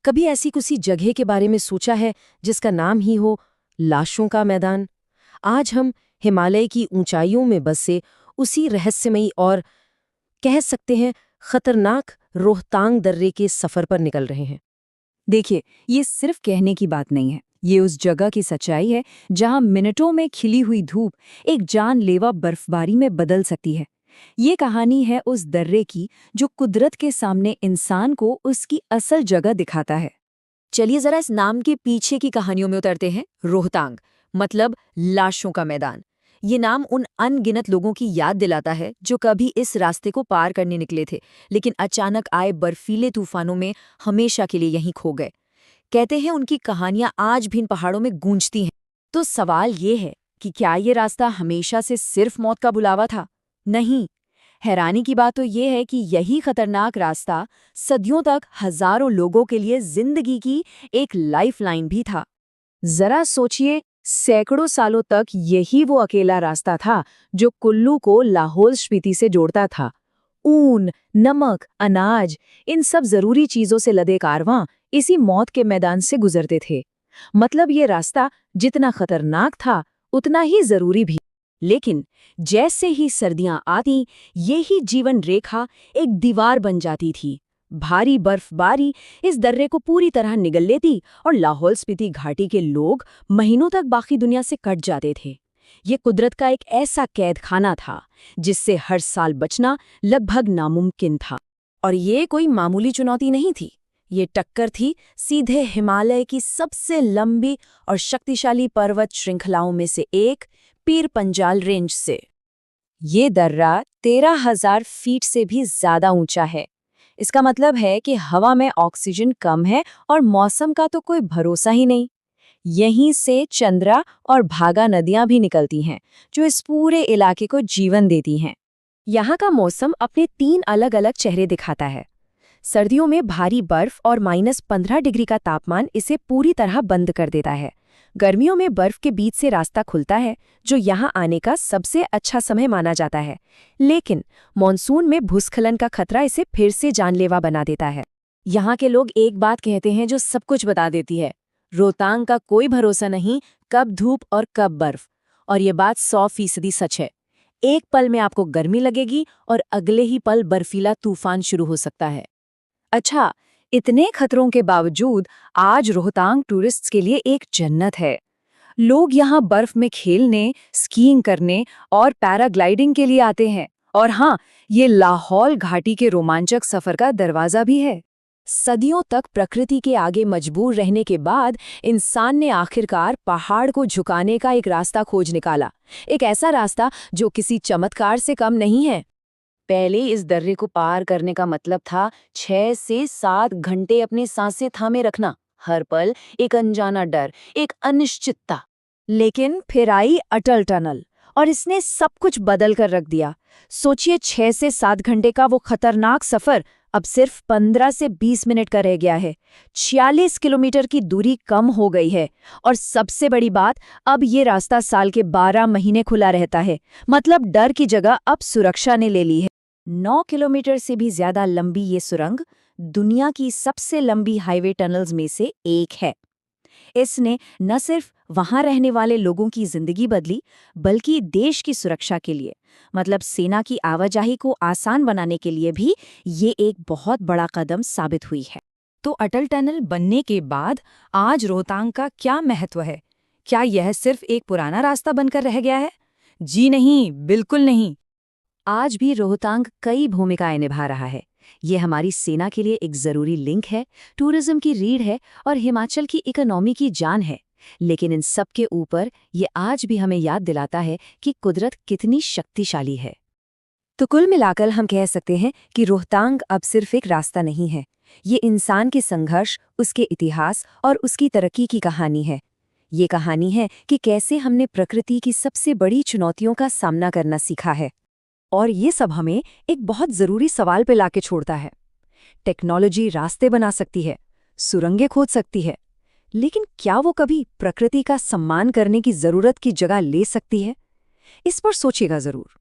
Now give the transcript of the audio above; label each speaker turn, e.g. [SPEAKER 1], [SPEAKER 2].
[SPEAKER 1] कभी ऐसी किसी जगह के बारे में सोचा है जिसका नाम ही हो लाशों का मैदान? आज हम हिमालय की ऊंचाइयों में बसे उसी रहस्यमयी और कह सकते हैं खतरनाक रोहतांग दर्रे के सफर पर निकल रहे हैं।
[SPEAKER 2] देखिए, ये सिर्फ कहने की बात नहीं है। ये उस जगह की सच्चाई है जहां मिनटों में खिली हुई धूप एक जानलेवा बर्फबारी में बदल सकती है। ये कहानी है उस दर्रे की जो कुदरत के सामने इंसान को उसकी असल जगह दिखाता है।
[SPEAKER 3] चलिए जरा इस नाम के पीछे की कहानियों में उतरते हैं। रोहतांग मतलब लाशों का मैदान। ये नाम उन अनगिनत लोगों की याद दिलाता है जो कभी इस रास्ते को पार करने निकले थे, लेकिन अचानक आए बर्फीले तूफानों में हमेशा के लिए यहीं खो गए। कहते हैं उनकी कहानियां आज भी इन पहाड़ों में गूंजती हैं।
[SPEAKER 2] तो सवाल ये है कि क्या ये रास्ता हमेशा से सिर्फ मौत का बुलावा था? नहीं। हैरानी की बात तो ये है कि यही खतरनाक रास्ता सदियों तक हजारों लोगों के लिए जिंदगी की एक लाइफलाइन भी था। जरा सोचिए, सैकड़ों सालों तक यही वो अकेला रास्ता था जो कुल्लू को लाहौल स्पीति से जोड़ता था। ऊन, नमक, अनाज, इन सब जरूरी चीजों से लदे कारवां इसी मौत के मैदान से गुजरते थे। मतलब ये रास्ता जितना खतरनाक था उतना ही जरूरी भी। लेकिन जैसे ही सर्दियां आती, यही जीवन रेखा एक दीवार बन जाती थी। भारी बर्फबारी इस दर्रे को पूरी तरह निगल लेती और लाहौल स्पीति घाटी के लोग महीनों तक बाकी दुनिया से कट जाते थे। ये कुदरत का एक ऐसा कैद खाना था जिससे हर साल बचना लगभग नामुमकिन था।
[SPEAKER 1] और ये कोई मामूली चुनौती नहीं थी। ये टक्कर थी सीधे हिमालय की सबसे लंबी और शक्तिशाली पर्वत श्रृंखलाओं में से एक पीर पंजाल रेंज से।
[SPEAKER 2] ये दर्रा 13,000 फीट से भी ज्यादा ऊंचा है। इसका मतलब है कि हवा में ऑक्सीजन कम है और मौसम का तो कोई भरोसा ही नहीं। यहीं से चंद्रा और भागा नदियां भी निकलती हैं, जो इस पूरे इलाके को जीवन देती हैं।
[SPEAKER 1] यहाँ का मौसम अपने 3 अलग-अलग चेहरे दिखाता है। सर्दियों में भारी बर्फ और -15 डिग्री का तापमान इसे पूरी तरह बंद कर देता है। गर्मियों में बर्फ के बीच से रास्ता खुलता है, जो यहाँ आने का सबसे अच्छा समय माना जाता है। लेकिन मॉनसून में भूस्खलन का खतरा इसे फिर से जानलेवा बना देता है।
[SPEAKER 2] यहाँ के लोग एक बात कहते हैं जो सब कुछ बता देती है: रोहतांग का कोई भरोसा नहीं, कब धूप और कब बर्फ। और ये बात 100% सच है। एक पल में आपको गर्मी लगेगी और अगले ही पल बर्फीला तूफान शुरू हो सकता है। अच्छा, इतने खतरों के बावजूद आज रोहतांग टूरिस्ट्स के लिए एक जन्नत है। लोग यहाँ बर्फ में खेलने, स्कीइंग करने और पैराग्लाइडिंग के लिए आते हैं। और हाँ, ये लाहौल घाटी के रोमांचक सफर का दरवाजा भी है।
[SPEAKER 1] सदियों तक प्रकृति के आगे मजबूर रहने के बाद इंसान ने आखिरकार पहाड़ को झुकाने का एक रास्ता खोज निकाला। एक ऐसा रास्ता जो किसी चमत्कार से कम नहीं है।
[SPEAKER 2] पहले इस दर्रे को पार करने का मतलब था 6 से 7 घंटे अपने सांसें थामे रखना, हर पल एक अनजाना डर, एक अनिश्चितता।
[SPEAKER 1] लेकिन फिर आई अटल टनल और इसने सब कुछ बदल कर रख दिया। सोचिए, 6 से 7 घंटे का वो खतरनाक सफर अब सिर्फ 15 से 20 मिनट का रह गया है। 46 किलोमीटर की दूरी कम हो गई है। और सबसे बड़ी बात, अब ये रास्ता साल के 12 महीने खुला रहता है। मतलब डर की जगह अब सुरक्षा ने ले ली है।
[SPEAKER 2] 9 किलोमीटर से भी ज्यादा लंबी ये सुरंग दुनिया की सबसे लंबी हाईवे टनल्स में से एक है। इसने न सिर्फ वहां रहने वाले लोगों की जिंदगी बदली, बल्कि देश की सुरक्षा के लिए, मतलब सेना की आवाजाही को आसान बनाने के लिए भी ये एक बहुत बड़ा कदम साबित हुई है।
[SPEAKER 3] तो अटल टनल बनने के बाद आज रोहतांग का क्या महत्व है? क्या यह सिर्फ एक पुराना रास्ता बनकर रह गया है? जी नहीं, बिल्कुल नहीं।
[SPEAKER 2] आज भी रोहतांग कई भूमिकाएं निभा रहा है। ये हमारी सेना के लिए एक जरूरी लिंक है, टूरिज्म की रीढ़ है और हिमाचल की इकोनॉमी की जान है। लेकिन इन सब के ऊपर ये आज भी हमें याद दिलाता है कि कुदरत कितनी शक्तिशाली है।
[SPEAKER 1] तो कुल मिलाकर हम कह सकते हैं कि रोहतांग अब सिर्फ एक रास्ता नहीं है। ये इंसान के संघर्ष, उसके इतिहास और उसकी तरक्की की कहानी है। ये कहानी है कि कैसे हमने प्रकृति की सबसे बड़ी चुनौतियों का सामना करना सीखा है। और ये सब हमें एक बहुत जरूरी सवाल पे लाके छोड़ता है। टेक्नोलॉजी रास्ते बना सकती है, सुरंगें खोद सकती है, लेकिन क्या वो कभी प्रकृति का सम्मान करने की जरूरत की जगह ले सकती है? इस पर सोचिएगा जरूर।